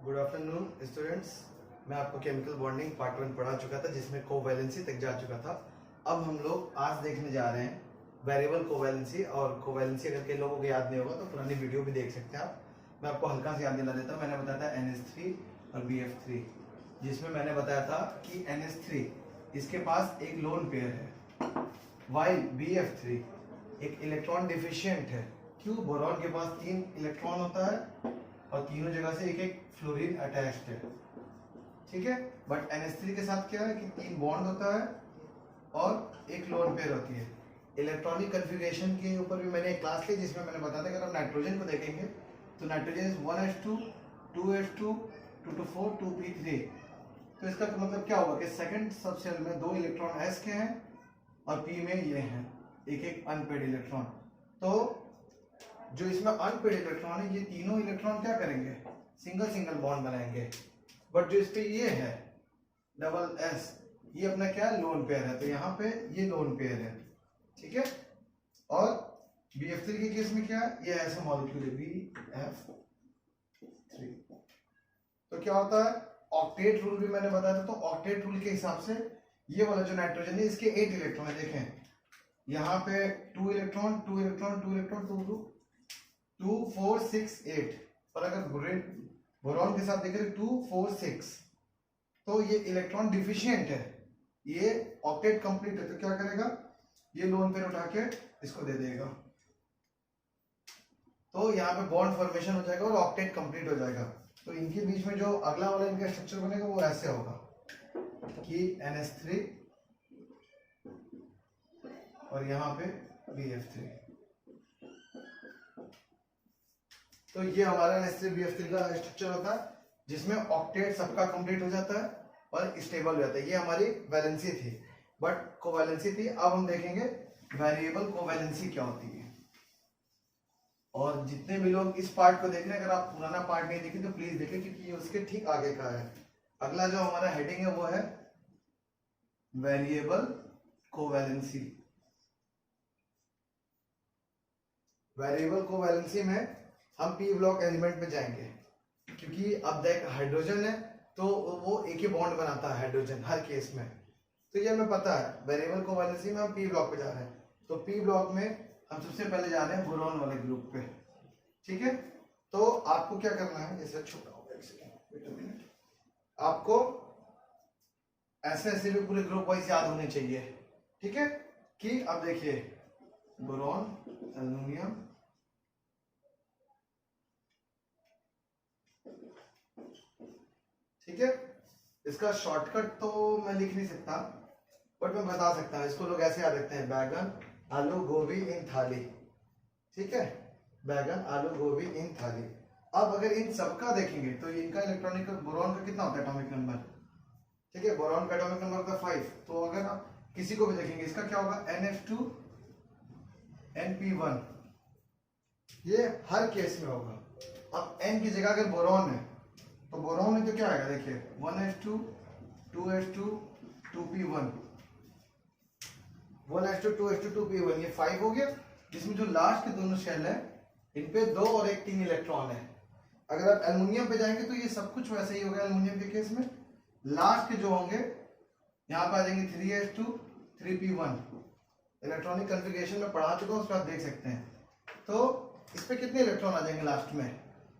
Good afternoon students. मैं आपको chemical bonding part 1 पढ़ा चुका था जिसमें कोवैलेंसी तक जा चुका था। अब हम लोग आज देखने जा रहे हैं वेरिएबल कोवैलेंसी। और कोवैलेंसी अगर कई लोगों को याद नहीं होगा तो पुरानी वीडियो भी देख सकते हैं आप। मैं आपको हल्का से याद दिला देता हूँ। मैंने बताया था NH3 और BF3, जिसमें मैंने बताया था कि NH3 इसके पास एक लोन पेयर है, वाइल BF3 एक इलेक्ट्रॉन डिफिशियंट है। क्यों? बोरॉन के पास 3 इलेक्ट्रॉन होता है और तीनों जगह से एक एक फ्लोरीन अटैच्ड है, ठीक है। बट NH3 के साथ क्या है कि 3 बॉन्ड होता है और एक लोन पेयर होती है। इलेक्ट्रॉनिक कन्फिगरेशन के ऊपर भी मैंने एक क्लास ली जिसमें मैंने बताया था अगर हम नाइट्रोजन को देखेंगे तो nitrogen 1s2 2s2 2to4 2p3। तो इसका मतलब क्या होगा कि सेकंड सबशेल में 2 इलेक्ट्रॉन s के हैं और p में ये हैं एक एक अनपेड इलेक्ट्रॉन। तो जो इसमें अनपेड इलेक्ट्रॉन है ये तीनों इलेक्ट्रॉन क्या करेंगे? सिंगल सिंगल बॉन्ड बनाएंगे। बट जो इस पे ये है डबल s, ये अपना क्या है? लोन पेयर है। तो यहाँ पे ये लोन पेयर है, ठीक है। और BF3 के केस में क्या है? ये ऐसा मॉलिक्यूल है BF3। तो क्या होता है? ऑक्टेट रूल भी मैंने बताया था। तो ऑक्टेट रूल के हिसाब से ये वाला जो नाइट्रोजन है इसके 8 इलेक्ट्रॉन है। देखें यहाँ पे 2 इलेक्ट्रॉन 2 इलेक्ट्रॉन 2 इलेक्ट्रॉन 2 2 4 6 8। और अगर बोरॉन के साथ देखें 2 4 6, तो ये इलेक्ट्रॉन डिफिशियंट है, ये ऑक्टेट कंप्लीट है। तो क्या करेगा? ये लोन पेयर उठा के इसको दे देगा, तो यहाँ पे बॉन्ड फॉर्मेशन हो जाएगा और ऑक्टेट कंप्लीट हो जाएगा। तो इनके बीच में जो अगला वाला इनका स्ट्रक्चर बनेगा वो ऐसे होगा कि NH3 और यहाँ पे BF3। तो ये हमारा NH3 BF3 का स्ट्रक्चर होता है जिसमें ऑक्टेट सबका कंप्लीट हो जाता है और स्टेबल हो जाता है। ये हमारी वैलेंसी थी, बट कोवैलेंसी थी। अब हम देखेंगे वेरिएबल कोवैलेंसी क्या होती है। और जितने भी लोग इस पार्ट को देख रहे हैं, अगर आप पुराना पार्ट नहीं देखें तो प्लीज देखें क्योंकि ये उसके ठीक आगे का है। अगला जो हमारा हेडिंग है वो है वेरिएबल कोवैलेंसी। वेरिएबल कोवैलेंसी में हम p ब्लॉक एलिमेंट पे जाएंगे क्योंकि अब देख हाइड्रोजन है तो वो एक ही बॉन्ड बनाता है हाइड्रोजन हर केस में। तो ये हमें पता है। वेरिएबल कोवैलेंसी में हम p ब्लॉक पे जा रहे हैं, तो p ब्लॉक में हम सबसे पहले जा रहे हैं बोरॉन वाले ग्रुप पे, ठीक है। तो आपको क्या करना है, जैसे छोटा होगा, एक सेकंड वेट अ मिनट, आपको ऐसे ऐसे भी पूरे ग्रुप वाइज याद होने चाहिए, ठीक है। कि अब देखिए बोरॉन एल्युमिनियम ठीक है। इसका शॉर्टकट तो मैं लिख नहीं सकता बट मैं बता सकता हूँ। इसको लोग ऐसे याद रखते हैं, बैगन आलू गोभी इन थाली, ठीक है। बैगन आलू गोभी इन थाली। अब अगर इन सबका देखेंगे तो इनका इलेक्ट्रॉनिक बोरॉन का कितना होता है एटॉमिक नंबर, ठीक है। बोरॉन का एटॉमिक नंबर होता है 5। तो अगर आप किसी को भी देखेंगे इसका क्या होगा? NH2 NP1, ये हर केस में होगा। अब N की जगह अगर बोरॉन है तो बोरॉन में तो क्या आएगा? देखिए 1s2 2s2 2p1 1s2 2s2 2p1, ये 5 हो गया। जिसमें जो लास्ट के दोनों शेल है इन पे 2 और 1 3 इलेक्ट्रॉन है। अगर आप एल्युमिनियम पे जाएंगे तो ये सब कुछ वैसे ही होगा। एल्युमिनियम के केस में लास्ट के जो होंगे यहाँ पे आ जाएंगे 3s2 3p1। इलेक्ट्रॉनिक कन्फिगरेशन में पढ़ा चुका हूँ, उसको आप देख सकते हैं। तो इस पे कितने इलेक्ट्रॉन आ जाएंगे लास्ट में?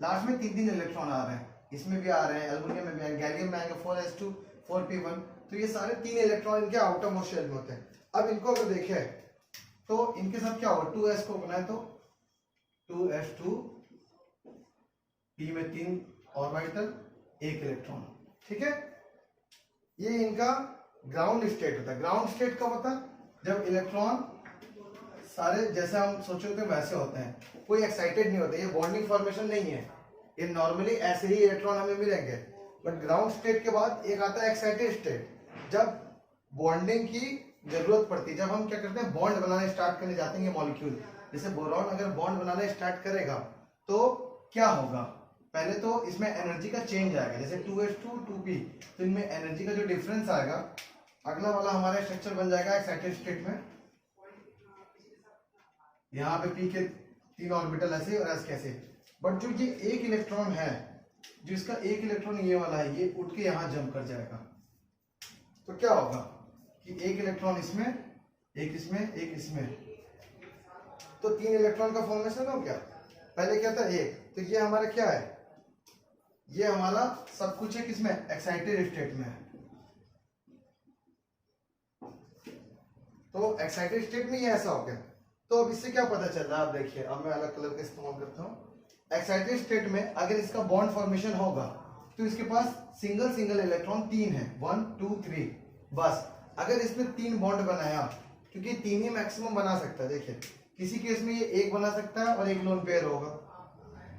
लास्ट में 3 इलेक्ट्रॉन आ रहे हैं, इसमें भी आ रहे हैं, एल्युमिनियम में भी आएंगे, गैलियम में आएंगे 4s2 4p1। तो ये सारे 3 इलेक्ट्रॉन इनके आउटर मोस्ट शेल में होते हैं। अब इनको अगर देखें तो इनके साथ क्या होगा? 2s को बनाए तो 2s2, p में 3 ऑर्बिटल 1 इलेक्ट्रॉन, ठीक है। ये इनका ग्राउंड स्टेट होता है। ग्राउंड स्टेट कब होता है? जब इलेक्ट्रॉन सारे जैसे हम सोचे होते हैं वैसे होते हैं, कोई एक्साइटेड नहीं होते, ये बॉन्डिंग फॉर्मेशन नहीं है, ये नॉर्मली ऐसे ही इलेक्ट्रॉन हमें मिलेंगे। बट ग्राउंड स्टेट के बाद एक आता है एक्साइटेड स्टेट, जब बॉन्डिंग की जरूरत पड़ती है, जब हम क्या करते हैं बॉन्ड बनाने स्टार्ट करने जाते हैं। ये मॉलिक्यूल जैसे बोरॉन अगर बॉन्ड बनाना स्टार्ट करेगा तो क्या होगा? पहले तो इसमें एनर्जी का चेंज आएगा, जैसे 2s2 2p, तो इनमें एनर्जी का जो डिफरेंस आएगा, अगला वाला हमारा स्ट्रक्चर बन जाएगा एक्साइटेड स्टेट में। यहाँ पे p के 3 ऑर्बिटल ऐसे और s कैसे। बट जो ये 1 इलेक्ट्रॉन है जो इसका एक इलेक्ट्रॉन ये वाला है ये उठ के यहाँ जंप कर जाएगा। तो क्या होगा कि एक इलेक्ट्रॉन इसमें, एक इसमें, एक इसमें, तो 3 इलेक्ट्रॉन का फॉर्मेशन हो गया। पहले क्या था एक, तो ये हमारा क्या है, ये हमारा सब कुछ है किसमें, एक्साइटेड स्टेट में। तो एक्साइटेड स्टेट में ये ऐसा हो गया। तो अब इससे क्या पता चल रहा है, आप देखिए, अब मैं अलग कलर का इस्तेमाल करता हूँ। एक्साइटेड स्टेट में अगर इसका बॉन्ड फॉर्मेशन होगा तो इसके पास सिंगल सिंगल इलेक्ट्रॉन 3 है, 1 2 3 बस। अगर इसने 3 बॉन्ड बनाया, क्योंकि 3 ही मैक्सिमम बना सकता है, देखिए किसी केस में ये एक बना सकता है और एक लोन पेयर होगा,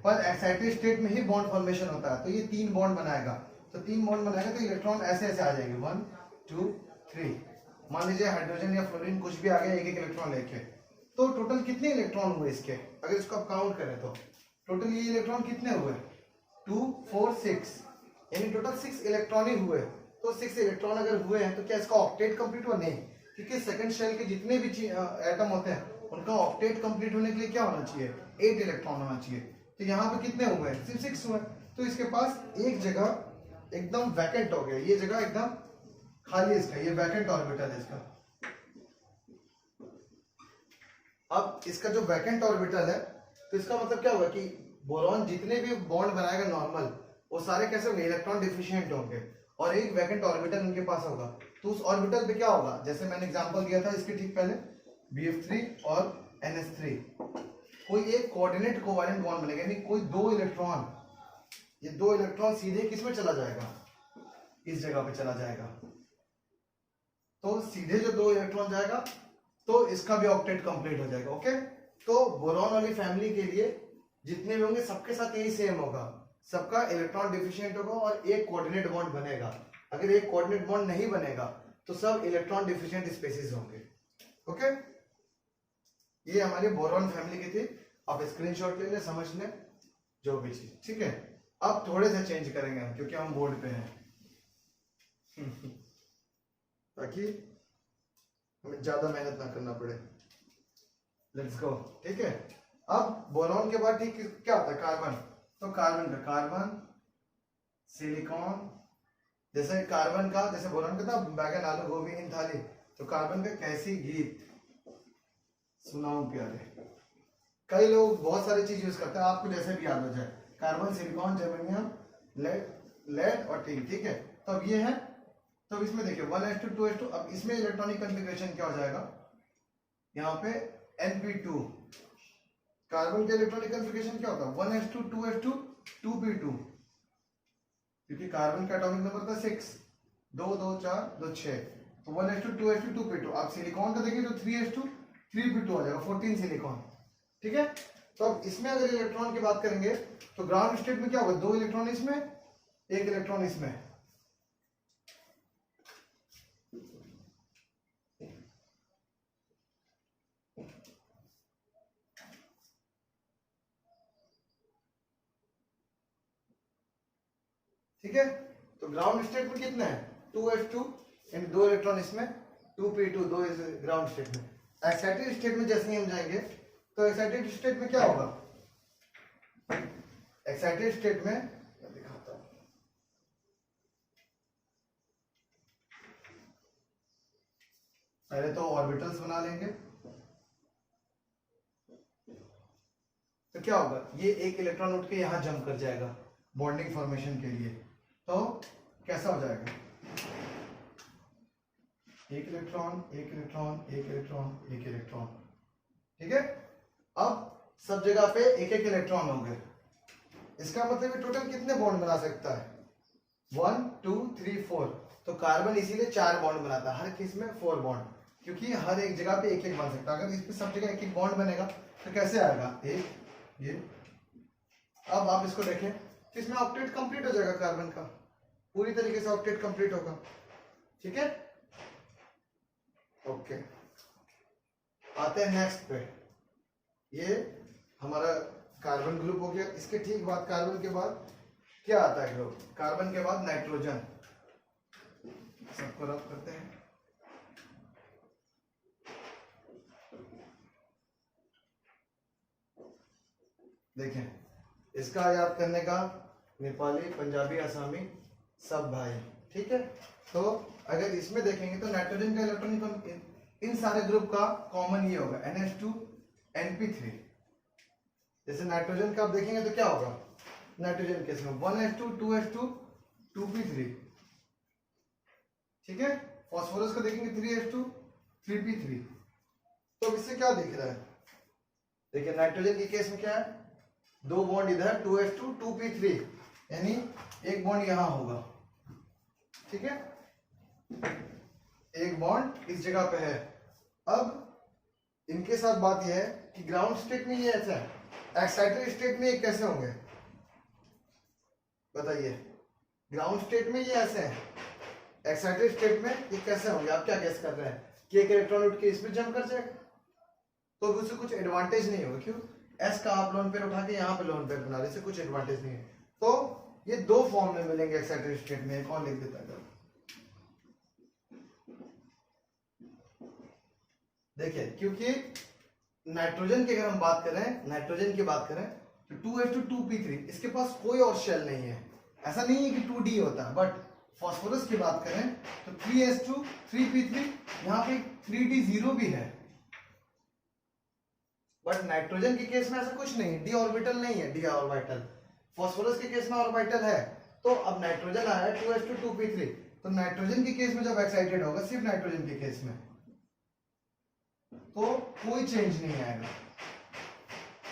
पर एक्साइटेड स्टेट में ही बॉन्ड फॉर्मेशन होता है। तो ये 3 बॉन्ड बनाएगा, तो 3 बॉन्ड बनाएगा तो इलेक्ट्रॉन ऐसे ऐसे आ जाएंगे 1 2 3। मान लीजिए हाइड्रोजन या फ्लोरीन कुछ भी आ गया, एक एक इलेक्ट्रॉन लेके, तो टोटल कितने इलेक्ट्रॉन हुए इसके, अगर इसको आप काउंट करें तो टोटल ये इलेक्ट्रॉन कितने हुए, 2 4 6, यानी टोटल 6 इलेक्ट्रॉन ही हुए। तो 6 इलेक्ट्रॉन अगर हुए हैं तो क्या इसका ऑक्टेट कंप्लीट हुआ, नहीं, क्योंकि सेकंड शेल के जितने भी एटम होते हैं उनका ऑक्टेट कंप्लीट होने के लिए क्या होना चाहिए, 8 इलेक्ट्रॉन होना चाहिए। तो यहाँ पे कितने हुए, सिर्फ 6 हुए। तो इसके पास एक जगह एकदम वैकेंट हो गया, ये जगह एकदम खाली इसका, ये वैकेंट ऑर्बिटल है इसका। अब इसका जो वैकेंट ऑर्बिटल है, तो इसका मतलब क्या होगा कि बोरॉन जितने भी बॉन्ड बनाएगा नॉर्मल, वो सारे कैसे होंगे, इलेक्ट्रॉन डिफिशिएंट होंगे, और एक वैकेंट ऑर्बिटल उनके पास होगा। तो उस ऑर्बिटल पे क्या होगा, जैसे मैंने एग्जांपल दिया था इसके ठीक पहले, BF3 और NH3, कोई एक कोऑर्डिनेट कोवैलेंट बॉन्ड बनेगा, यानी कोई 2 इलेक्ट्रॉन, ये 2 इलेक्ट्रॉन सीधे किसमें चला जाएगा, इस जगह पे चला जाएगा। तो सीधे जो 2 इलेक्ट्रॉन जाएगा तो इसका भी ऑक्टेट कंप्लीट हो जाएगा। ओके, तो बोरॉन वाली फैमिली के लिए जितने भी होंगे सबके साथ यही सेम होगा, सबका इलेक्ट्रॉन डिफिशिएंट होगा और एक कोऑर्डिनेट बॉन्ड बनेगा। अगर एक कोऑर्डिनेट बॉन्ड नहीं बनेगा तो सब इलेक्ट्रॉन डिफिशिएंट स्पीसीज होंगे। ओके, ये हमारी बोरॉन फैमिली की थी। आप स्क्रीनशॉट ले लें, समझ लें जो भी चीज, ठीक है। अब थोड़े से चेंज करेंगे हम, क्योंकि हम बोर्ड पे हैं ताकि हमें ज्यादा मेहनत ना करना पड़े। लेट्स गो, ठीक है। अब बोरॉन के बाद ठीक क्या होता है, कार्बन। तो कार्बन का कार्बन, सिलिकॉन, जैसे कार्बन का, जैसे बोरॉन का था बैगन आलू गोभी इन थाली, तो कार्बन का कैसी गीत सुनाऊं प्यारे। कई लोग बहुत सारी चीज यूज करते हैं, आपको जैसे भी याद हो जाए, कार्बन, सिलिकॉन, जर्मेनियम, लेड और टिन, ठीक है। तो अब ये है, तो इसमें देखिए 1s2 2s2, अब इसमें इलेक्ट्रॉनिक कॉन्फ़िगरेशन क्या हो जाएगा, यहाँ पे Np2, कार्बन के इलेक्ट्रॉनिक कॉन्फ़िगरेशन क्या होता है 1s2 2s2 2p2, क्योंकि कार्बन का एटॉमिक नंबर था 6, 2 2 4 2 6, तो 1s2 2s2 2p2। आप सिलिकॉन का देखिए तो 3s2 3p2 आ जाएगा, 14 सिलिकॉन, ठीक है। तो अब इसमें अगर इलेक्ट्रॉन की बात करेंगे तो ग्राउंड स्टेट में क्या होगा, 2 इलेक्ट्रॉन इसमें, 1 इलेक्ट्रॉन इसमें, ठीक है। तो ग्राउंड स्टेट में कितना है 2s2 एंड 2 इलेक्ट्रॉन इसमें, 2p2, 2 ग्राउंड स्टेट में। एक्साइटेड स्टेट में जैसे ही हम जाएंगे तो एक्साइटेड स्टेट में क्या होगा, एक्साइटेड स्टेट में मैं दिखाता हूं, पहले तो ऑर्बिटल्स बना लेंगे। तो क्या होगा, ये एक इलेक्ट्रॉन उठ के यहां जंप कर जाएगा बॉन्डिंग फॉर्मेशन के लिए, तो कैसा हो जाएगा, एक इलेक्ट्रॉन, एक इलेक्ट्रॉन, एक इलेक्ट्रॉन, एक इलेक्ट्रॉन, ठीक है। अब सब जगह पे एक एक इलेक्ट्रॉन हो गए, इसका मतलब टोटल कितने बॉन्ड बना सकता है 1 2 3 4। तो कार्बन इसीलिए 4 बॉन्ड बनाता है, हर किस में 4 बॉन्ड, क्योंकि हर एक जगह पे एक एक बन सकता है। अगर इस पे सब जगह एक एक बॉन्ड बनेगा तो कैसे आएगा, एक ये। अब आप इसको देखें तो इसमें ऑक्टेट कंप्लीट हो जाएगा, कार्बन का पूरी तरीके से ऑक्टेट कंप्लीट होगा, ठीक है। ओके, आते हैं नेक्स्ट पे। ये हमारा कार्बन ग्रुप हो गया। इसके ठीक बाद, कार्बन के बाद क्या आता है ग्रुप, कार्बन के बाद नाइट्रोजन। सबको रब करते हैं, देखें इसका याद करने का नेपाली, पंजाबी, आसामी सब भाई, ठीक है। तो अगर इसमें देखेंगे तो नाइट्रोजन का इलेक्ट्रॉनिक इन सारे ग्रुप का कॉमन ये होगा NH2 NP3। जैसे नाइट्रोजन का आप देखेंगे तो क्या होगा, नाइट्रोजन केस में 1H2 2H2 2P3, ठीक है। फास्फोरस का देखेंगे 3H2 3P3। तो इससे क्या दिख रहा है, देखिए नाइट्रोजन के केस में क्या है, 2 बॉन्ड इधर 2H2 2P3, यानी एक बॉन्ड यहां होगा, ठीक है, एक बॉन्ड इस जगह पे है। अब इनके साथ बात यह है कि ग्राउंड स्टेट में ये ऐसा है, एक्साइटेड स्टेट में ये कैसे होंगे बताइए। ग्राउंड स्टेट में ये ऐसे हैं, एक्साइटेड स्टेट में ये कैसे होंगे, आप क्या गेस कर रहे हैं कि एक इलेक्ट्रॉन उठ के इसमें जंप कर जाएगा, तो उससे कुछ एडवांटेज नहीं होगा। क्यों, एस का आप लोन पेयर उठा के यहाँ पे लोन पेयर बना रहे, इससे कुछ एडवांटेज नहीं है। तो ये दो फॉर्म में मिलेंगे एक्साइटेड स्टेट में। एक और लिख देता है, देखिए क्योंकि नाइट्रोजन की अगर हम बात करें, नाइट्रोजन की बात करें तो 2H2 2P3, इसके पास कोई और शेल नहीं है। ऐसा नहीं है कि 2D होता है, बट फास्फोरस की बात करें तो 3H2 3P3, यहाँ पे 3D0 भी है। बट नाइट्रोजन के केस में ऐसा कुछ नहीं, डी ऑर्बिटल नहीं है, डी ऑर्बिटल। फास्फोरस के केस में ऑर्बिटल है। तो अब नाइट्रोजन आया 2H2 2P3, तो नाइट्रोजन के केस में जब एक्साइटेड होगा, सिर्फ नाइट्रोजन के केस में, तो कोई चेंज नहीं आएगा।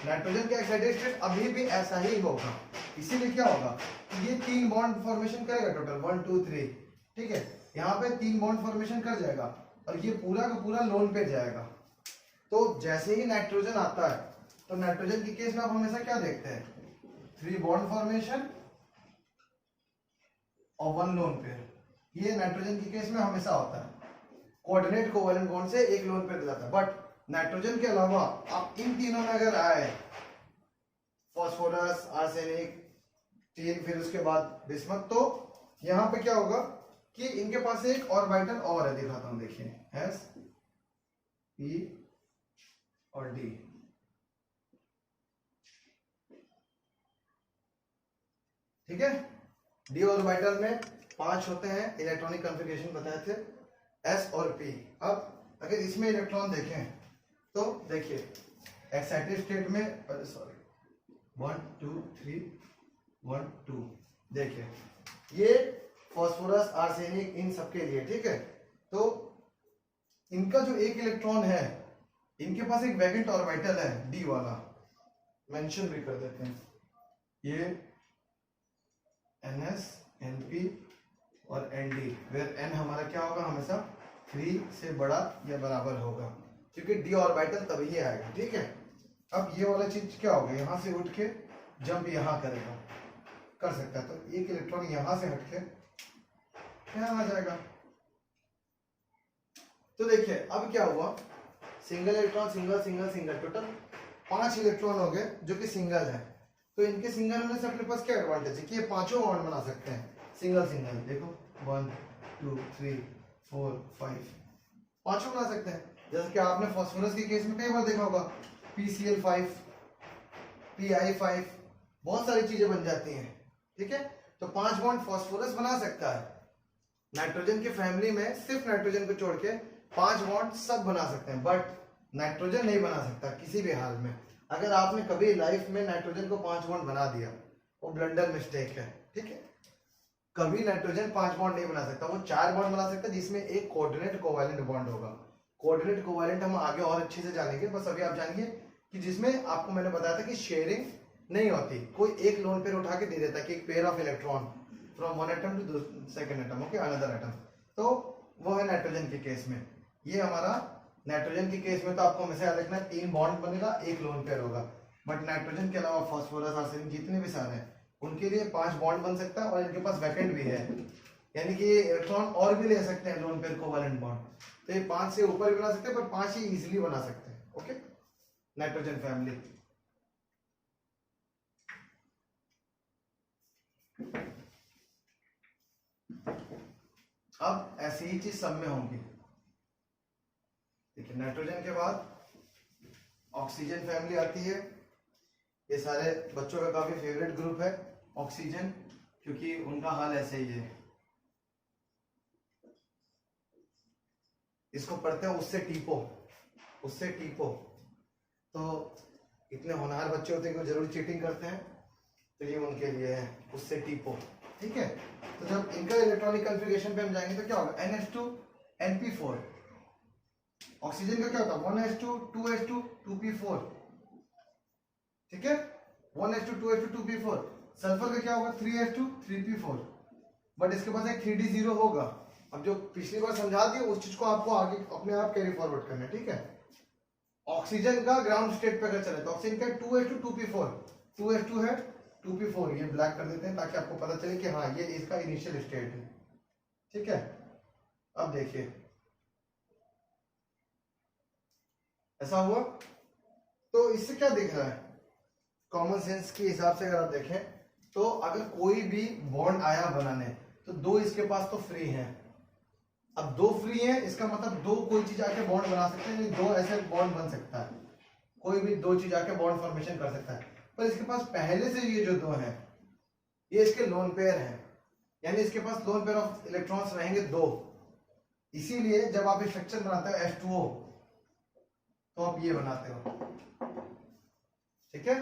नाइट्रोजन का एक्साइटेड स्टेट अभी भी ऐसा ही होगा। इसीलिए क्या होगा, ये 3 बॉन्ड फॉर्मेशन करेगा टोटल 1 2 3, ठीक है। यहाँ पे 3 बॉन्ड फॉर्मेशन कर जाएगा और ये पूरा का पूरा लोन पे जाएगा। तो जैसे ही नाइट्रोजन आता है, तो नाइट्रोजन के केस में आप हमेशा क्या देखते हैं, 3 बॉन्ड फॉर्मेशन और 1 लोन पेयर। ये नाइट्रोजन के केस में हमेशा होता है। कोऑर्डिनेट कोवैलेंट बॉन्ड से एक लोन पेयर जाता है। बट नाइट्रोजन के अलावा आप इन तीनों में अगर आए, फास्फोरस, आर्सेनिक, टीन, फिर उसके बाद बिस्मथ, तो यहां पे क्या होगा कि इनके पास एक ऑर्बिटल और है, दिखाता हूं, देखिए S P और D, ठीक है। डी ऑर्बिटल में 5 होते हैं, इलेक्ट्रॉनिक कॉन्फ़िगरेशन बताए थे, S और P। अब अगर इसमें इलेक्ट्रॉन देखें तो देखिए एक्साइटेड स्टेट में, सॉरी 1 2 3 1 2, देखिए ये फास्फोरस, आर्सेनिक, इन सबके लिए, ठीक है। तो इनका जो एक इलेक्ट्रॉन है, इनके पास एक वैकेंट ऑर्बिटल है डी वाला, मेंशन भी कर देते हैं, ये NS NP और ND, वेयर N हमारा क्या होगा, हमेशा 3 से बड़ा या बराबर होगा, क्योंकि डी ऑर्बिटल तभी आएगा, ठीक है। अब ये वाला चीज क्या होगा, यहां से उठ के जंप यहां करेगा, कर सकता है, तो एक इलेक्ट्रॉन यहां से हटके यहां आ जाएगा। तो देखिए अब क्या हुआ, single electron, single single single, total 5 electron हो गए जो कि सिंगल है। तो इनके सिंगल होने से अपने पास क्या एडवांटेज है कि ये पांचों बॉन्ड बना सकते हैं सिंगल सिंगल। देखो 1 2 3 4 5, पांचों बना सकते हैं। जैसे कि आपने फास्फोरस के केस में कई बार देखा होगा, PCl5 PI5, बहुत सारी चीजें बन जाती हैं, ठीक है। तो 5 बॉन्ड फास्फोरस बना सकता है। नाइट्रोजन की फैमिली में सिर्फ नाइट्रोजन को छोड़ के 5 बॉन्ड सब बना सकते हैं, बट नाइट्रोजन नहीं बना सकता किसी भी हाल में। अगर आपने कभी लाइफ में नाइट्रोजन को 5 बॉन्ड बना दिया, वो ब्लंडर मिस्टेक है, ठीक है। कभी नाइट्रोजन 5 बॉन्ड नहीं बना सकता, वो 4 बॉन्ड बना सकता है, जिसमें एक कोऑर्डिनेट कोवैलेंट बॉन्ड होगा। कोऑर्डिनेट कोवैलेंट हम आगे और अच्छे से जानेंगे, बस अभी आप जानिए कि जिसमें आपको मैंने बताया था कि शेयरिंग नहीं होती, कोई एक लोन पेयर उठा के दे देता कि एक pair of electron from one atom to second atom, okay, another atom. तो वो है नाइट्रोजन के केस में। ये हमारा नाइट्रोजन के केस में तो आपको हमेशा याद रखना है 3 बॉन्ड बनेगा, एक लोन पेयर होगा। बट नाइट्रोजन के अलावा फास्फोरस, आर्सेनिक, जितने भी सारे हैं उनके लिए 5 बॉन्ड बन सकता है, और इनके पास वैकेंट भी है, यानी कि ये इलेक्ट्रॉन और भी ले सकते हैं लोन पेयर कोवैलेंट बॉन्ड। तो ये 5 से ऊपर भी बना सकते हैं, पर 5 ही इजीली बना सकते हैं, ओके, नाइट्रोजन फैमिली। अब ऐसी ही चीज सब में होंगी। देखिए नाइट्रोजन के बाद ऑक्सीजन फैमिली आती है, ये सारे बच्चों का काफी फेवरेट ग्रुप है। ऑक्सीजन, क्योंकि उनका हाल ऐसे ही है। इसको पढ़ते हैं उससे टीपो, उससे टीपो। तो इतने होनहार बच्चे होते हैं कि जरूर चीटिंग करते हैं, तो ये उनके लिए है, उससे टीपो। ठीक है, तो जब इनका इलेक्ट्रॉनिक कॉन्फ़िगरेशन पे हम जाएंगे तो क्या होगा, NH2 NP4। ऑक्सीजन का क्या होता है 1H2 2H2 2P4। ठीक है, 1H2 2H2 2P4। सल्फर का क्या होगा 3H2 3P4। बट इसके पास एक 3D0 होगा। अब जो पिछली बार समझा दिया उस चीज को आपको आगे अपने आप कैरी फॉरवर्ड करना है। ठीक है, ऑक्सीजन का ग्राउंड स्टेट पे अगर चले तो ऑक्सीजन का 2H2 2P4, 2H2 है 2P4, ये ब्लैक कर देते हैं ताकि आपको पता चले कि हाँ ये इसका इनिशियल स्टेट है। ठीक है, अब देखिए ऐसा हुआ, तो इससे क्या दिख रहा है, कॉमन सेंस के हिसाब से अगर आप देखें तो अगर कोई भी बॉन्ड आया बनाने तो दो इसके पास तो फ्री हैं। अब दो फ्री हैं इसका मतलब दो कोई चीज आके बॉन्ड बना सकते हैं, दो ऐसे बॉन्ड बन सकता है, कोई भी दो चीज आके बॉन्ड फॉर्मेशन कर सकता है। पर इसके पास पहले से ये जो दो हैं ये इसके लोन पेयर हैं, यानी इसके पास लोन पेयर ऑफ इलेक्ट्रॉन्स रहेंगे दो। इसीलिए जब आप स्ट्रक्चर बनाते हो H2O तो आप ये बनाते हो। ठीक है,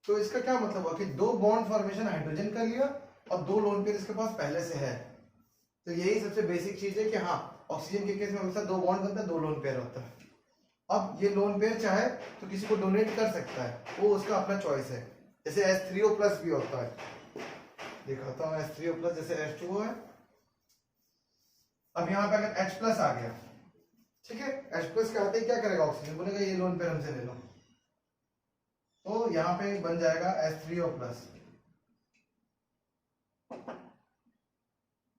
तो इसका क्या मतलब हुआ कि दो बॉन्ड फॉर्मेशन हाइड्रोजन कर लिया और दो लोन पेयर इसके पास पहले से है। तो यही सबसे बेसिक चीज है कि हाँ ऑक्सीजन के केस में हमेशा दो बॉन्ड बनता है, दो लोन पेयर होता है। अब ये लोन पेयर चाहे तो किसी को डोनेट कर सकता है, वो उसका अपना चॉइस है। जैसे H3O+ भी होता है, दिखाता हूँ H3O+, जैसे H2O है। अब यहाँ पे अगर H+ आ गया, ठीक है, H+ के आते ही क्या करेगा ऑक्सीजन, बोलेगा ये लोन पेयर हमसे ले लो, तो यहाँ पे बन जाएगा H3O+,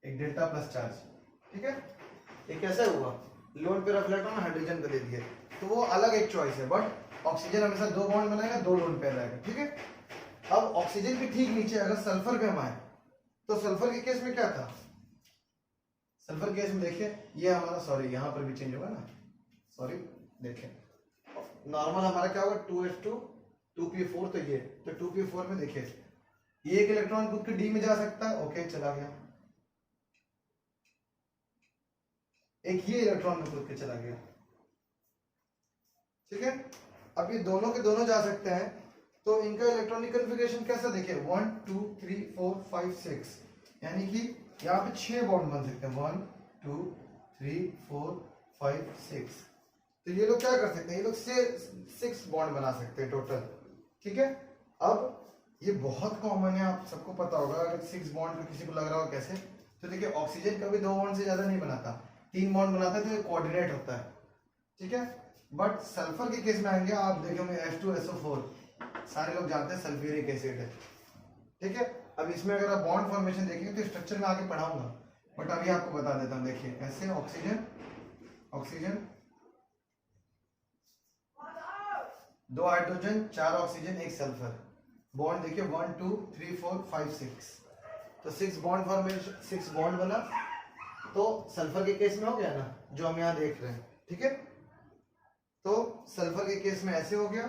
एक डेल्टा प्लस चार्ज। ठीक है, ये कैसे हुआ, lone pair of electron hydrogen को दे दिए, तो वो अलग एक चॉइस है। बट ऑक्सीजन हमेशा दो बॉन्ड बनाएगा, दो लोन पेयर रहेगा। ठीक है, अब ऑक्सीजन के ठीक नीचे अगर सल्फर पे हम आए तो सल्फर के केस में क्या था, सल्फर केस में देखिए ये हमारा, सॉरी यहाँ पर भी चेंज होगा ना, सॉरी देखिए नॉर्मल हमारा क्या होगा 2H2 2P4, तो ये तो 2P4 में देखिए ये एक इलेक्ट्रॉन कूद के डी में जा सकता है, ओके चला गया, एक ये इलेक्ट्रॉन में कूद के चला गया। ठीक है, अब ये दोनों के दोनों जा सकते हैं, तो इनका इलेक्ट्रॉनिक कॉन्फ़िगरेशन कैसा देखिए 1 2 3 4 5 6, यानी कि यहाँ पे 6 बॉन्ड बन सकते हैं, 1 2 3 4 5 6। तो ये लोग क्या कर सकते हैं, ये लोग से 6 बॉन्ड बना सकते हैं टोटल। ठीक है, अब ये बहुत कॉमन है, आप सबको पता होगा, अगर 6 बॉन्ड तो किसी को लग रहा हो कैसे, तो देखिए ऑक्सीजन कभी 2 बॉन्ड से ज्यादा नहीं बनाता, 3 बॉन्ड बनाता है, तो ये कोऑर्डिनेट होता है। ठीक है, बट सल्फर के केस में आएंगे आप देखोगे H2SO4, सारे लोग जानते हैं सल्फ्यूरिक एसिड है। ठीक है, अब इसमें अगर आप बॉन्ड फॉर्मेशन देखेंगे तो स्ट्रक्चर में आगे पढ़ाऊंगा, बट अभी आपको बता देता हूँ। देखिए ऐसे oxygen oxygen, 2 hydrogen 4 oxygen 1 sulphur, bond देखिए 1 2 3 4 5 6, तो 6 बॉन्ड फॉर्मेशन, 6 बॉन्ड बना, तो सल्फर के केस में हो गया ना जो हम यहाँ देख रहे हैं। ठीक है, तो सल्फर के केस में ऐसे हो गया,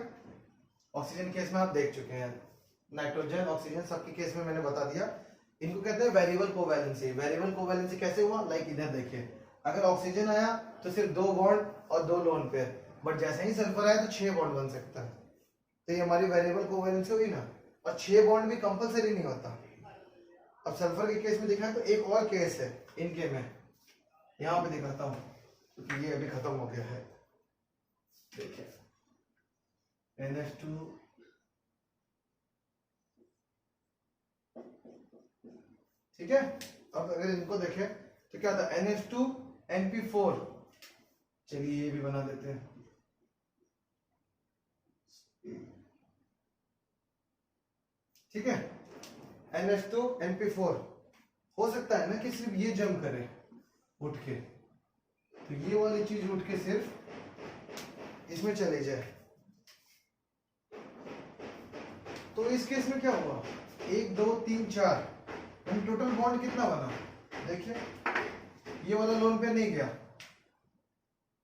ऑक्सीजन केस में आप देख चुके हैं, नाइट्रोजन ऑक्सीजन सबके केस में मैंने बता दिया। इनको कहते हैं वेरिएबल कोवैलेंसी। वेरिएबल कोवैलेंसी कैसे हुआ, लाइक इधर देखिए, अगर ऑक्सीजन आया तो सिर्फ 2 बॉन्ड और 2 लोन पेयर, बट जैसे ही सल्फर आया तो 6 बॉन्ड बन सकता है, तो ये हमारी वेरिएबल कोवैलेंसी हुई ना। और 6 बॉन्ड भी कंपलसरी नहीं होता। अब सल्फर के केस में देखा तो एक और केस है इनके में, यहाँ पे दिखाता हूँ क्योंकि ये अभी खत्म हो गया है। देखिए NH2 ठीक है, अब अगर इनको देखें तो क्या था NH2 NP4, चलिए ये भी बना देते हैं। ठीक है, NH2 NP4 हो सकता है ना कि सिर्फ ये जम करे उठ के, तो ये वाली चीज उठ के सिर्फ इसमें चले जाए, तो इस केस में क्या हुआ 1 2 3 4, टोटल बॉन्ड कितना बना, देखिए ये वाला लोन पे नहीं गया,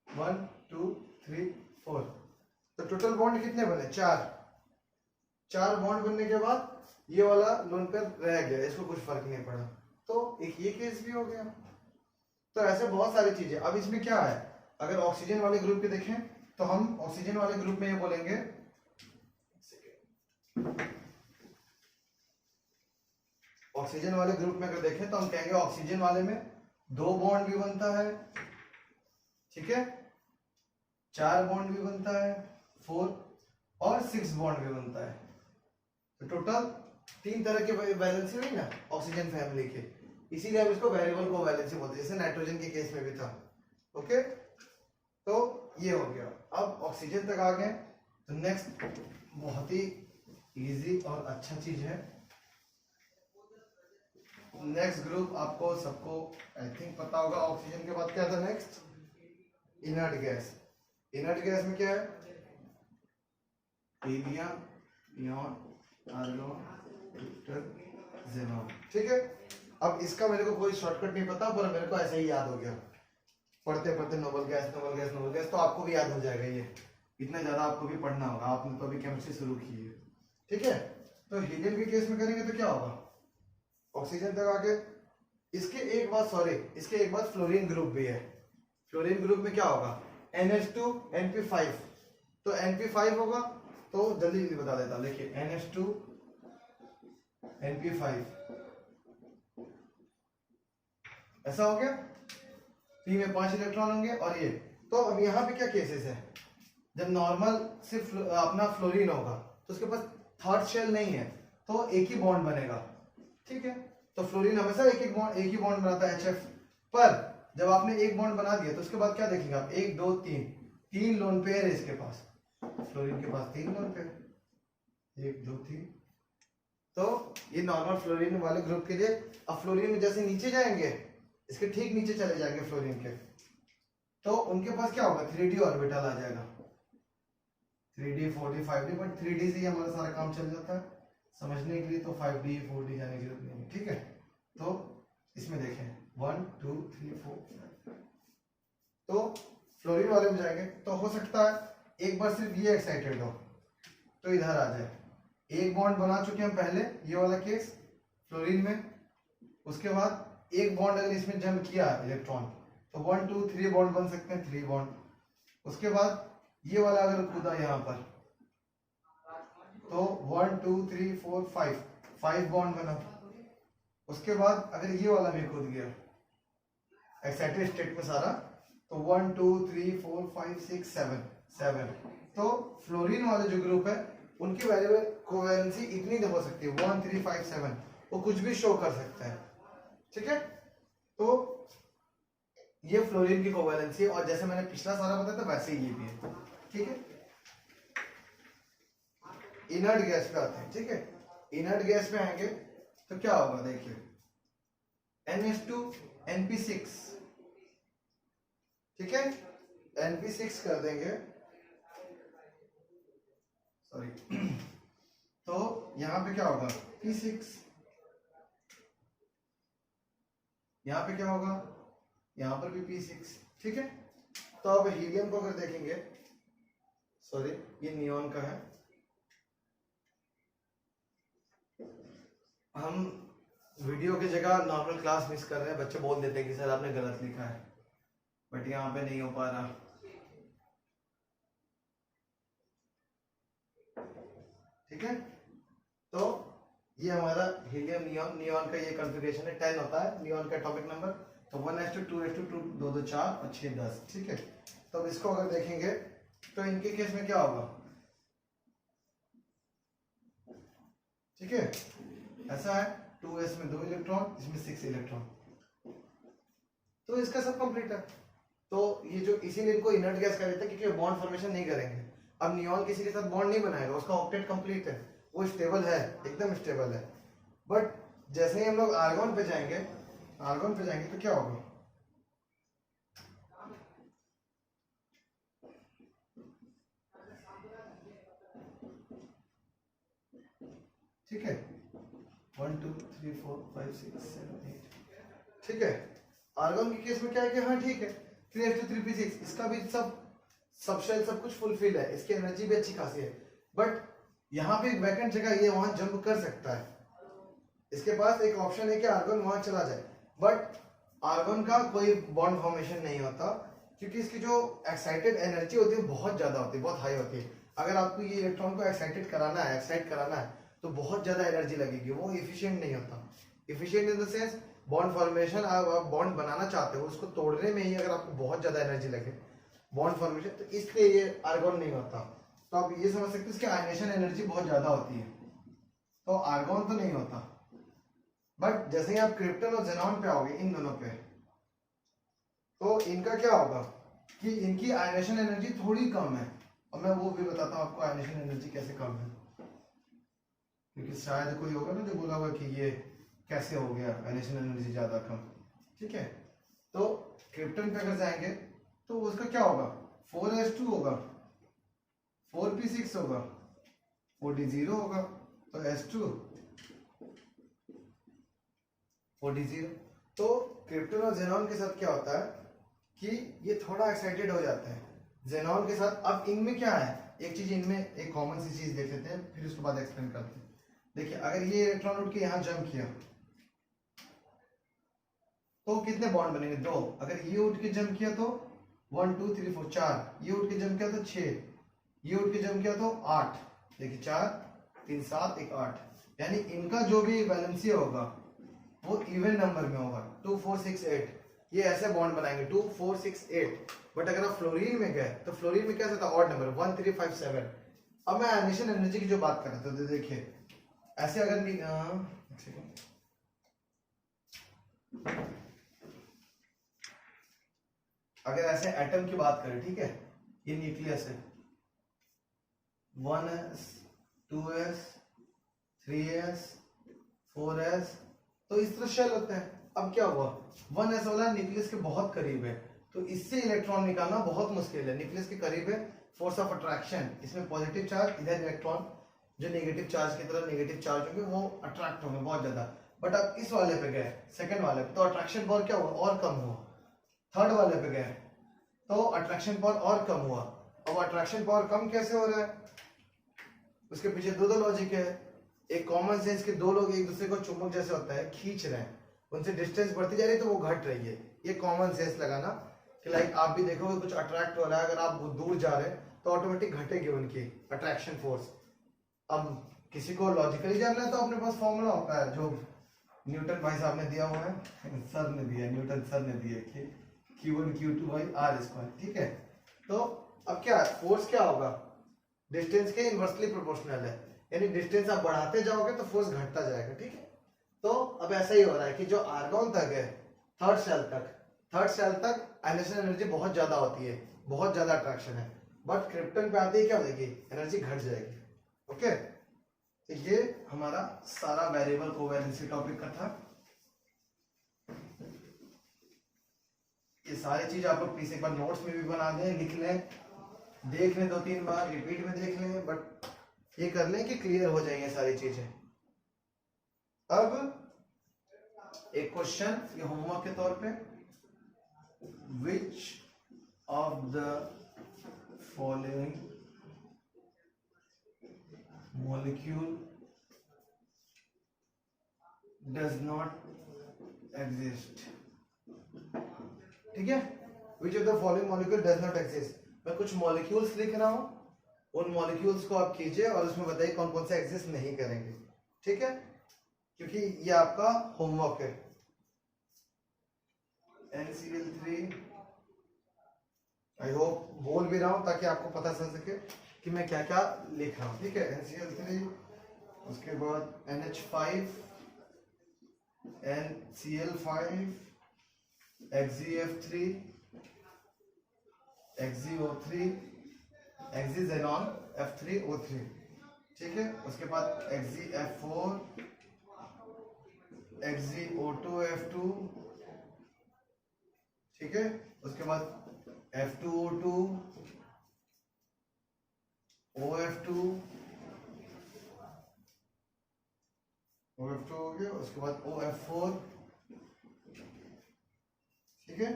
1 2 3 4, तो टोटल बॉन्ड कितने बने 4 बॉन्ड बनने के बाद ये वाला लोन पेयर रह गया, इसको कुछ फर्क नहीं पड़ा, तो एक ये केस भी हो गया। तो ऐसे बहुत सारी चीजें। अब इसमें क्या है, अगर ऑक्सीजन वाले ग्रुप के देखें तो हम ऑक्सीजन वाले ग्रुप में ये बोलेंगे, ऑक्सीजन वाले ग्रुप में अगर देखें तो हम कहेंगे ऑक्सीजन वाले में 2 बॉन्ड भी बनता है, ठीक है, 4 बॉन्ड भी बनता है, 4 और 6 बॉन्ड भी बनता है। तो टोटल 3 तरह के वैलेंसी हुई ना ऑक्सीजन फैमिली के, इसीलिए हम इसको वेरिएबल कोवैलेंसी बोलते हैं, जैसे नाइट्रोजन के केस में भी था। ओके, तो ये हो गया। अब ऑक्सीजन तक आ गए, तो नेक्स्ट बहुत ही इजी और अच्छा चीज है, नेक्स्ट ग्रुप आपको सबको आई थिंक पता होगा। ऑक्सीजन के बाद क्या था next, inert gas. Inert gas में क्या है, हीलियम, नियॉन, आर्गन, ज़ेनॉन, ठीक है। अब इसका मेरे को कोई शॉर्टकट नहीं पता, पर मेरे को ऐसे ही याद हो गया पढ़ते पढ़ते, noble gas noble gas noble gas, तो आपको भी याद हो जाएगा। ये इतना ज्यादा आपको भी पढ़ना होगा, आपने तो अभी केमिस्ट्री शुरू की है, ठीक है। तो हीलियम के केस में करेंगे तो क्या होगा, ऑक्सीजन तक आके इसके एक बाद, सॉरी इसके एक बाद फ्लोरीन ग्रुप भी है। फ्लोरीन ग्रुप में क्या होगा, NH2 NP5, तो NP5 होगा, तो जल्दी जल्दी बता देता हूं, देखिए NH2 NP5 ऐसा हो गया, P में 5 इलेक्ट्रॉन होंगे, और ये तो अब यहाँ पे क्या केसेस है, जब नॉर्मल सिर्फ अपना फ्लोरीन होगा तो उसके पास थर्ड शेल नहीं है, तो एक ही बॉन्ड बनेगा, ठीक है। तो फ्लोरीन हमेशा एक ही बॉन्ड बनाता है HF, पर जब आपने एक बॉन्ड बना दिया तो उसके बाद क्या देखेंगे आप, 1 2 3 लोन पेयर है इसके पास, फ्लोरीन के पास 3 लोन पेयर, 1 2 3। तो ये नॉर्मल फ्लोरीन वाले ग्रुप के लिए। अब फ्लोरीन में जैसे नीचे जाएंगे, इसके ठीक नीचे चले जाएंगे फ्लोरीन के, तो उनके पास क्या होगा, 3D ऑर्बिटल आ जाएगा, 3D 4D 5D, but 3D से ही हमारा सारा काम चल जाता है, समझने के लिए तो 5D 4D जाने की जरूरत नहीं है, ठीक है। तो इसमें देखें 1 2 3 4 5, तो फ्लोरीन वाले में जाएंगे तो हो सकता है एक बार सिर्फ ये एक्साइटेड हो तो इधर आ जाए, एक बॉन्ड बना चुके हैं पहले, ये वाला केस फ्लोरीन में, उसके बाद एक बॉन्ड अगर इसमें जंप किया इलेक्ट्रॉन तो 1 2 3 बॉन्ड बन सकते हैं, 3 बॉन्ड। उसके बाद ये वाला अगर कूदा यहाँ पर तो 1 2 3 4 5 बॉन्ड बना। उसके बाद अगर ये वाला भी कूद गया एक्साइटेड स्टेट में सारा, तो 1 2 3 4 5 6 7। तो फ्लोरीन वाले जो ग्रुप है उनकी वेरिएबल कोवैलेंसी इतनी हो सकती है 1 3 5 7, वो कुछ भी शो कर सकता है, ठीक है। तो ये फ्लोरीन की कोवैलेंसी, और जैसे मैंने पिछला सारा बताया था वैसे ही ये भी है, ठीक है। इनर्ट गैस पे आते हैं, ठीक है। इनर्ट गैस पे आएंगे तो क्या होगा, देखिए NH2 NP6, ठीक है, NP6 कर देंगे, सॉरी तो यहां पे क्या होगा, P6, यहां पे क्या होगा, यहां पर भी P6, ठीक है। तो अब हीलियम को अगर देखेंगे, सॉरी ये नियॉन का है, हम वीडियो की जगह नॉर्मल क्लास मिस कर रहे हैं, बच्चे बोल देते हैं कि सर आपने गलत लिखा है, बट यहाँ पे नहीं हो पा रहा, ठीक है। तो ये हमारा हीलियम नियॉन का ये कॉन्फ़िगरेशन है, 10 होता है नियॉन का एटॉमिक नंबर, तो 1s2 2s2 2 2 4 और 6 10, ठीक है। तो अब इसको अगर देखेंगे तो इनके केस में क्या होगा, ठीक है, ऐसा है 2s में 2 इलेक्ट्रॉन, इसमें 6 इलेक्ट्रॉन, तो इसका सब कंप्लीट है। तो ये जो इसीलिए इनको इनर्ट गैस कह देते हैं, क्योंकि बॉन्ड फॉर्मेशन नहीं करेंगे। अब नियॉन किसी के साथ बॉन्ड नहीं बनाएगा, उसका ऑक्टेट कंप्लीट है, वो स्टेबल है, एकदम स्टेबल है। बट जैसे ही हम लोग आर्गन पे जाएंगे तो क्या होगा, ठीक है, 1 2 3 4 5 6 7 8, ठीक है। आर्गन के केस में क्या है कि हाँ ठीक है 3s2 3p6, इसका भी सब शेल सब कुछ फुलफिल है, इसकी एनर्जी भी अच्छी खासी है, बट यहाँ पे एक वैकेंट जगह, ये वहां जंप कर सकता है, इसके पास एक ऑप्शन है कि आर्गन वहां चला जाए, बट आर्गन का कोई बॉन्ड फॉर्मेशन नहीं होता, क्योंकि इसकी जो एक्साइटेड एनर्जी होती है बहुत ज्यादा होती है, बहुत हाई होती है। अगर आपको ये इलेक्ट्रॉन को एक्साइट कराना है तो बहुत ज्यादा एनर्जी लगेगी, वो इफिशियंट नहीं होता। Efficient in the sense bond formation, आप बॉन्ड बनाना चाहते हो, उसको तोड़ने में ही अगर आपको बहुत ज्यादा एनर्जी लगे बॉन्ड फॉर्मेशन, तो इसलिए ये आर्गन नहीं होता। तो आप ये समझ सकते हो इसकी आयनेशन एनर्जी बहुत ज्यादा होती है, तो आर्गन तो नहीं होता। बट जैसे ही आप क्रिप्टन और जेनॉन पे आओगे, इन दोनों पे, तो इनका क्या होगा कि इनकी आयनेशन एनर्जी थोड़ी कम है, और मैं वो भी बताता हूँ आपको आयनेशन एनर्जी कैसे कम है, क्योंकि शायद कोई होगा ना जो बोला होगा कि ये कैसे हो गया आयनेशन एनर्जी ज्यादा कम। ठीक है, तो क्रिप्टन पे अगर जाएंगे तो उसका क्या होगा, 4s2 होगा, 4p6 होगा, 4d0 होगा, तो s2 4d0। तो क्रिप्टन और जेनॉन के साथ क्या होता है कि ये थोड़ा एक्साइटेड हो जाते हैं जेनॉन के साथ। अब इनमें क्या है, एक चीज इनमें एक कॉमन सी चीज देख लेते हैं, फिर उसके बाद एक्सप्लेन करते हैं। देखिए, अगर ये इलेक्ट्रॉन उठ के यहाँ जंप किया तो कितने बॉन्ड बनेंगे, 2। अगर ये उठ के जंप किया तो 1 2 3 4 4, ये उठ के जंप किया तो 6, ये उठ के जंप किया तो 8। देखिए 4 3 7 1 8, यानी इनका जो भी वैलेंसी होगा वो इवन नंबर में होगा, 2 4 6 8। ये ऐसे बॉन्ड बनाएंगे 2 4 6 8। बट अगर आप फ्लोरीन में गए तो फ्लोरीन में कैसा था, ऑड नंबर 1 3 5 7। अब मैं आयनेशन एनर्जी की जो बात कर रहा था, तो देखिए ऐसे अगर अगर ऐसे एटम की बात करें, ठीक है, ये न्यूक्लियस है, 1s 2s 3s 4s, तो इस तरह शेल होता है। अब क्या हुआ, 1s वाला न्यूक्लियस के बहुत करीब है, तो इससे इलेक्ट्रॉन निकालना बहुत मुश्किल है, न्यूक्लियस के करीब है, फोर्स ऑफ अट्रैक्शन, इसमें पॉजिटिव चार्ज, इधर इलेक्ट्रॉन जो नेगेटिव चार्ज की तरह नेगेटिव चार्ज होंगे वो अट्रैक्ट होंगे बहुत ज्यादा। बट अब इस वाले पे गए, सेकंड वाले पे, तो अट्रैक्शन पावर क्या हुआ, और कम हुआ। थर्ड वाले पे गए तो अट्रैक्शन पावर और कम हुआ। अब अट्रैक्शन पावर कम कैसे हो रहा है, उसके पीछे दो लॉजिक है। एक कॉमन सेंस के दो लोग एक दूसरे को चुंबक जैसे होता है खींच रहे हैं, उनसे डिस्टेंस बढ़ती जा रही है तो वो घट रही है। ये कॉमन सेंस लगाना कि लाइक आप भी देखोगे कुछ अट्रैक्ट हो रहा है, अगर आप दूर जा रहे हैं तो ऑटोमेटिक घटेगी उनकी अट्रैक्शन फोर्स। अब किसी को लॉजिकली जानना है तो अपने पास फॉर्मूला होता है जो न्यूटन भाई साहब ने दिया हुआ है, सर ने दिया, न्यूटन सर ने दिया कि Q1 Q2 बाई r²। ठीक है, तो अब क्या फोर्स क्या होगा, डिस्टेंस के इनवर्सली प्रोपोर्शनल है, यानी डिस्टेंस आप बढ़ाते जाओगे तो फोर्स घटता जाएगा। ठीक है, तो अब ऐसा ही हो रहा है कि जो आर्गन तक है, थर्ड सेल तक आयनेशन एनर्जी बहुत ज्यादा होती है, बहुत ज्यादा अट्रैक्शन है, बट क्रिप्टन पे आते ही क्या हो जाएगी, एनर्जी घट जाएगी। ओके, तो ये हमारा सारा वेरिएबल कोवैलेंसी टॉपिक का था। ये सारी चीज आप लोग प्लीज एक बार नोट्स में भी बना दें, लिख लें, देख लें, 2-3 बार रिपीट में देख लें, बट ये कर लें कि क्लियर हो जाएंगे सारी चीजें। अब एक क्वेश्चन ये होमवर्क के तौर पे, which of the following molecule does not exist। ठीक है, which of the following molecule does not exist। मैं कुछ मॉलिक्यूल्स लिख रहा हूं, उन मॉलिक्यूल्स को आप कीजिए और उसमें बताइए कौन कौन से एग्जिस्ट नहीं करेंगे। ठीक है, क्योंकि ये आपका होमवर्क है। NCl3, आई होप बोल भी रहा हूं ताकि आपको पता चल सके कि मैं क्या क्या लिख रहा हूं। ठीक है, NCl3, उसके बाद NH5, NCl5, XeF3, XeO3, XeXenon F3O3। ठीक है, उसके बाद XeF4, XeO2F2। ठीक है, उसके बाद F2O2, OF2 हो गया, उसके बाद OF4। ठीक है,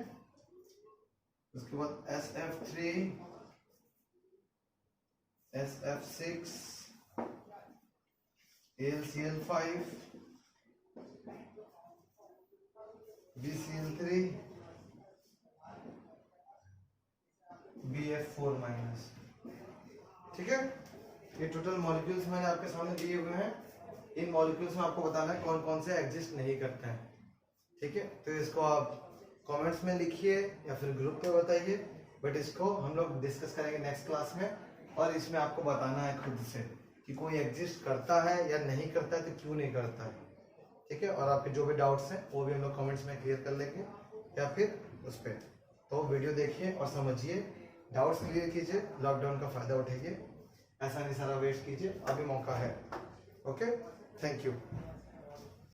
उसके बाद SF3, SF6, AlCl5, BCl3, BF4 minus. ठीक है, ये टोटल मॉलिक्यूल्स मैंने आपके सामने दिए हुए हैं। इन मॉलिक्यूल्स में आपको बताना है कौन कौन से एग्जिस्ट नहीं करते हैं। ठीक है, तो इसको आप कमेंट्स में लिखिए या फिर ग्रुप पे बताइए, बट इसको हम लोग डिस्कस करेंगे नेक्स्ट क्लास में। और इसमें आपको बताना है खुद से कि कोई एग्जिस्ट करता है या नहीं करता है, तो क्यों नहीं करता है। ठीक है, और आपके जो भी डाउट्स हैं वो भी हम लोग कमेंट्स में क्लियर कर लेंगे या फिर उस पर। तो वीडियो देखिए और समझिए, डाउट्स क्लियर कीजिए, लॉकडाउन का फायदा उठाइए, ऐसा नहीं सारा वेस्ट कीजिए, अभी मौका है। Okay, thank you.